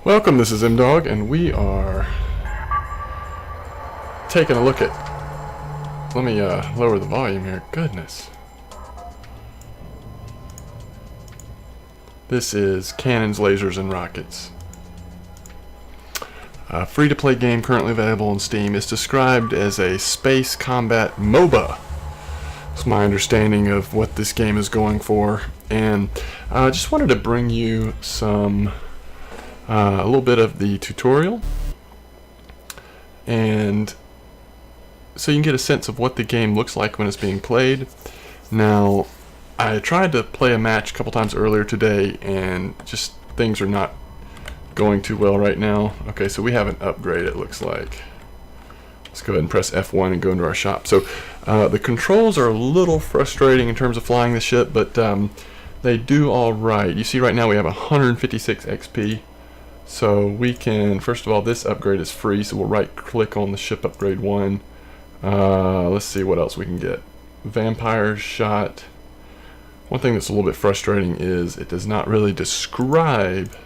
Welcome, this is MDog, and we are taking a look at... Let me lower the volume here. Goodness. This is Cannons, Lasers, and Rockets. A free-to-play game currently available on Steam. It's described as a space combat MOBA. It's my understanding of what this game is going for. And I just wanted to bring you some... a little bit of the tutorial, and so you can get a sense of what the game looks like when it's being played. Now, I tried to play a match a couple times earlier today, and just things are not going too well right now. Okay, so we have an upgrade, it looks like. Let's go ahead and press F1 and go into our shop. So the controls are a little frustrating in terms of flying the ship, but they do all right. You see right now we have 156 XP. So we can, first of all, this upgrade is free, so we'll right click on the ship upgrade 1. Let's see what else we can get. Vampire shot. One thing that's a little bit frustrating is it does not really describe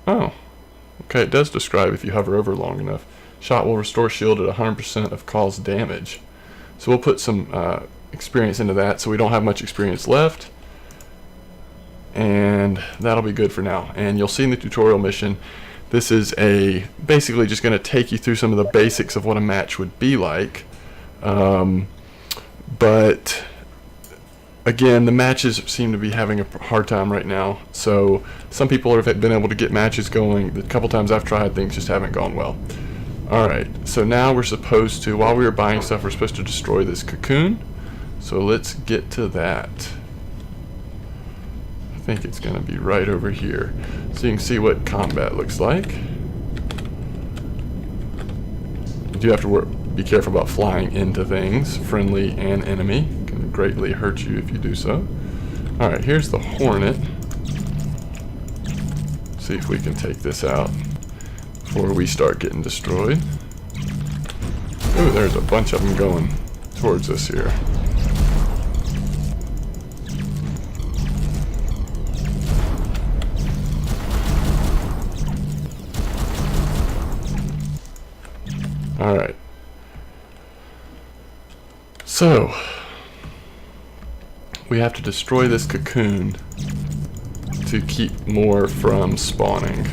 okay, it does describe if you hover over long enough. Shot will restore shield at 100% of caused damage. So we'll put some experience into that, so we don't have much experience left, and that'll be good for now. And you'll see in the tutorial mission, this is basically just going to take you through some of the basics of what a match would be like, but again, the matches seem to be having a hard time right now. So some people have been able to get matches going. The couple times I've tried, things just haven't gone well. Alright, so now we're supposed to, while we were buying stuff, we're supposed to destroy this cocoon. So let's get to that. I think it's going to be right over here. So you can see what combat looks like. You do have to be careful about flying into things. Friendly and enemy can greatly hurt you if you do so. Alright, here's the Hornet. See if we can take this out before we start getting destroyed. Ooh, there's a bunch of them going towards us here. Alright. So, we have to destroy this cocoon to keep more from spawning.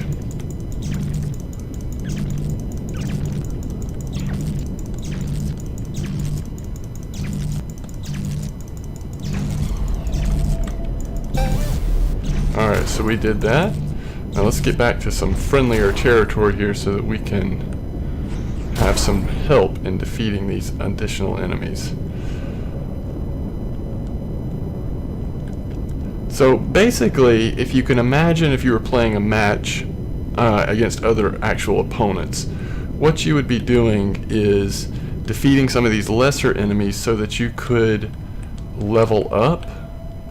Alright, so we did that. Now let's get back to some friendlier territory here so that we can have some help in defeating these additional enemies. So basically, if you can imagine if you were playing a match against other actual opponents, what you would be doing is defeating some of these lesser enemies so that you could level up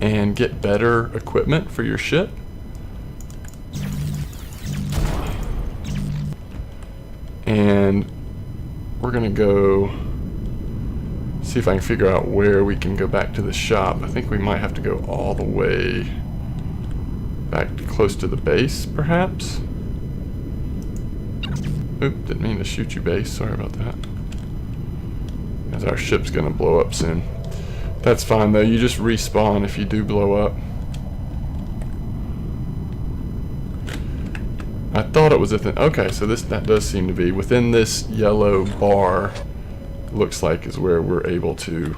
and get better equipment for your ship. And we're gonna go see if I can figure out where we can go back to the shop. I think we might have to go all the way back close to the base, perhaps. Oop, didn't mean to shoot you, base. Sorry about that. As our ship's gonna blow up soon. That's fine though, you just respawn if you do blow up. I thought it was okay, so that does seem to be within this yellow bar. Looks like is where we're able to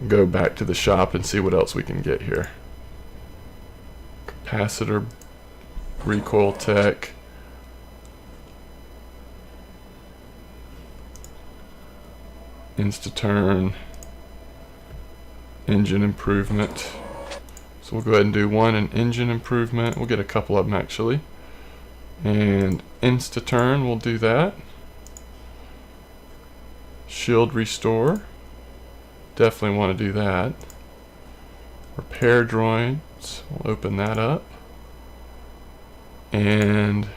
go back to the shop and see what else we can get here. Capacitor, recoil tech, insta-turn, engine improvement. So we'll go ahead and do one in engine improvement. We'll get a couple of them actually. And insta-turn, we'll do that. Shield restore. Definitely want to do that. Repair droids, we'll open that up. And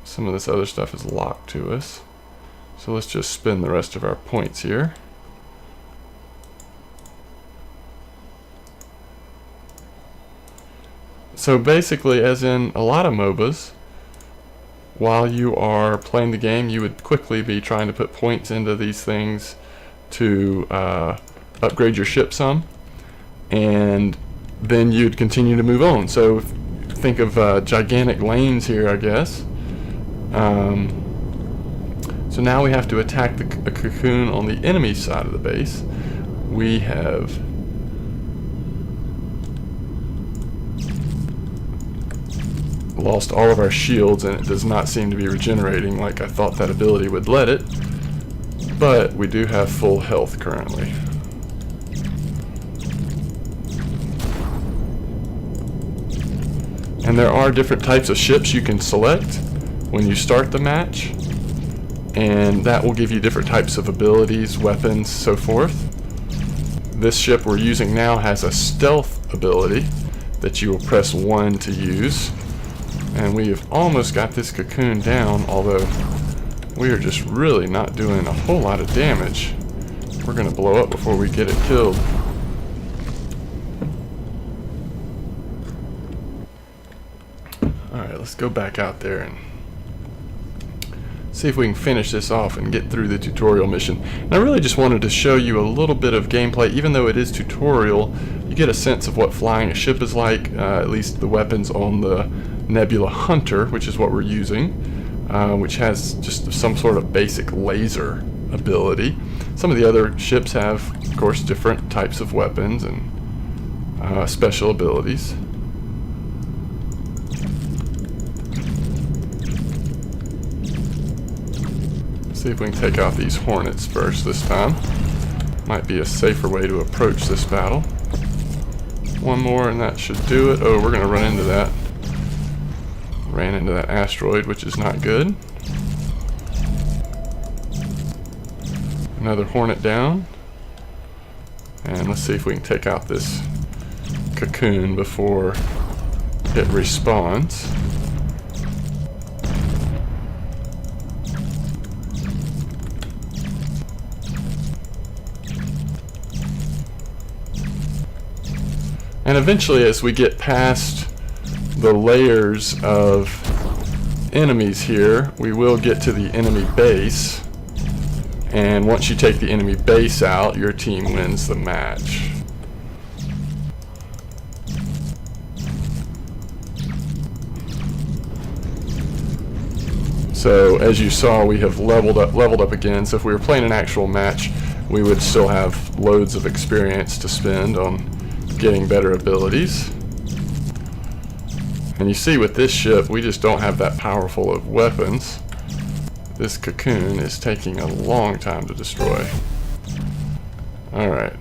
some of this other stuff is locked to us. So let's just spend the rest of our points here. So basically, as in a lot of MOBAs, while you are playing the game, you would quickly be trying to put points into these things to upgrade your ship some, and then you'd continue to move on. So think of gigantic lanes here, I guess. So now we have to attack a cocoon on the enemy side of the base. We have lost all of our shields, and it does not seem to be regenerating like I thought that ability would let it, but we do have full health currently. And there are different types of ships you can select when you start the match, and that will give you different types of abilities, weapons, so forth. This ship we're using now has a stealth ability that you will press 1 to use. And we have almost got this cocoon down, although we are just really not doing a whole lot of damage. We're going to blow up before we get it killed. Alright, let's go back out there and see if we can finish this off and get through the tutorial mission. And I really just wanted to show you a little bit of gameplay. Even though it is tutorial, you get a sense of what flying a ship is like, at least the weapons on the Nebula Hunter, which is what we're using, which has just some sort of basic laser ability. Some of the other ships have, of course, different types of weapons and special abilities. See if we can take out these Hornets first this time. Might be a safer way to approach this battle. One more and that should do it. Oh, we're going to run into that. Ran into that asteroid, which is not good. Another Hornet down. And let's see if we can take out this cocoon before it respawns. And eventually, as we get past the layers of enemies here, we will get to the enemy base. And once you take the enemy base out, your team wins the match. So as you saw, we have leveled up again. So if we were playing an actual match, we would still have loads of experience to spend on getting better abilities. And you see with this ship, we just don't have that powerful of weapons. This cocoon is taking a long time to destroy. Alright.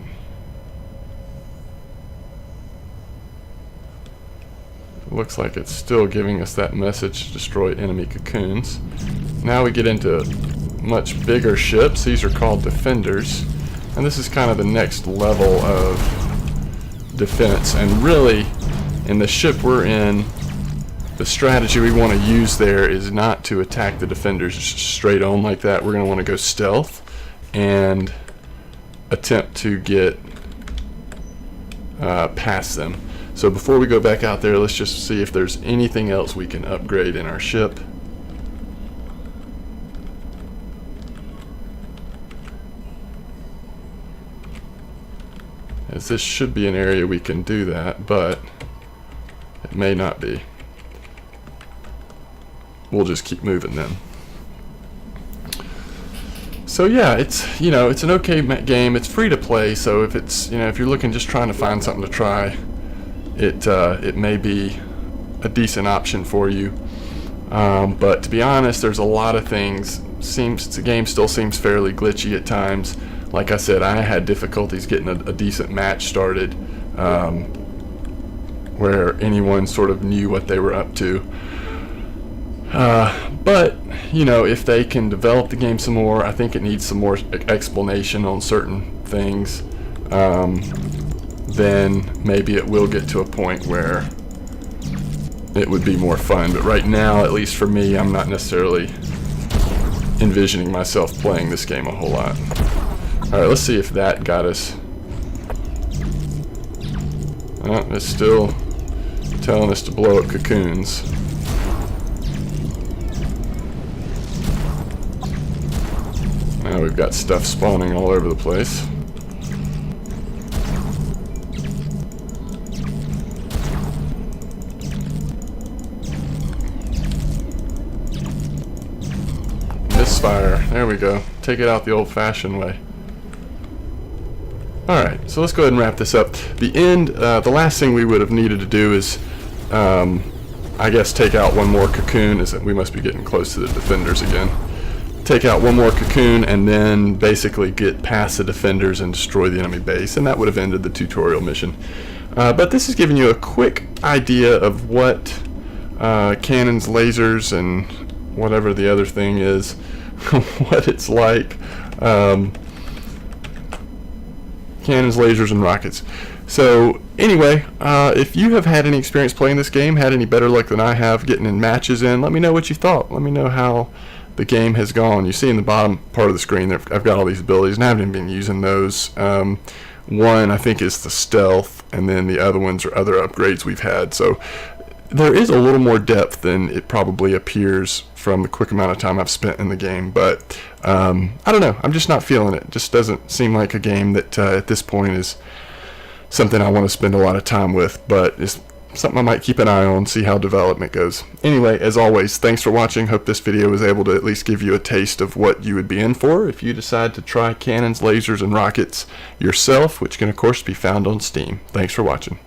Looks like it's still giving us that message to destroy enemy cocoons. Now we get into much bigger ships. These are called defenders. And this is kind of the next level of defense. And really, in the ship we're in, the strategy we want to use there is not to attack the defenders straight on like that. We're going to want to go stealth and attempt to get past them. So before we go back out there, let's just see if there's anything else we can upgrade in our ship. As this should be an area we can do that, but it may not be. We'll just keep moving then. So yeah, it's it's an okay game. It's free to play, so if it's if you're looking just trying to find something to try, it may be a decent option for you. But to be honest, there's a lot of things. The game still seems fairly glitchy at times. Like I said, I had difficulties getting a decent match started, where anyone sort of knew what they were up to. But if they can develop the game some more, I think it needs some more explanation on certain things. Then maybe it will get to a point where it would be more fun. But right now, at least for me, I'm not necessarily envisioning myself playing this game a whole lot. Alright, let's see if that got us. It's still telling us to blow up cocoons. Now we've got stuff spawning all over the place. Misfire. There we go. Take it out the old-fashioned way. Alright, so let's go ahead and wrap this up. The last thing we would have needed to do is, I guess, take out one more cocoon. We must be getting close to the defenders again. Take out one more cocoon and then basically get past the defenders and destroy the enemy base, and that would have ended the tutorial mission. But this is giving you a quick idea of what cannons, lasers, and whatever the other thing is, what it's like. Cannons, lasers, and rockets. So anyway, if you have had any experience playing this game, had any better luck than I have getting in matches in, let me know what you thought. Let me know how the game has gone. You see in the bottom part of the screen there, I've got all these abilities, and I haven't even been using those. One I think is the stealth, and then the other ones are other upgrades we've had. So there is a little more depth than it probably appears from the quick amount of time I've spent in the game, but I don't know, I'm just not feeling it. It just doesn't seem like a game that at this point is something I want to spend a lot of time with, but it's something I might keep an eye on, see how development goes. Anyway, as always, thanks for watching. Hope this video was able to at least give you a taste of what you would be in for if you decide to try cannons, lasers, and rockets yourself, which can of course be found on Steam. Thanks for watching.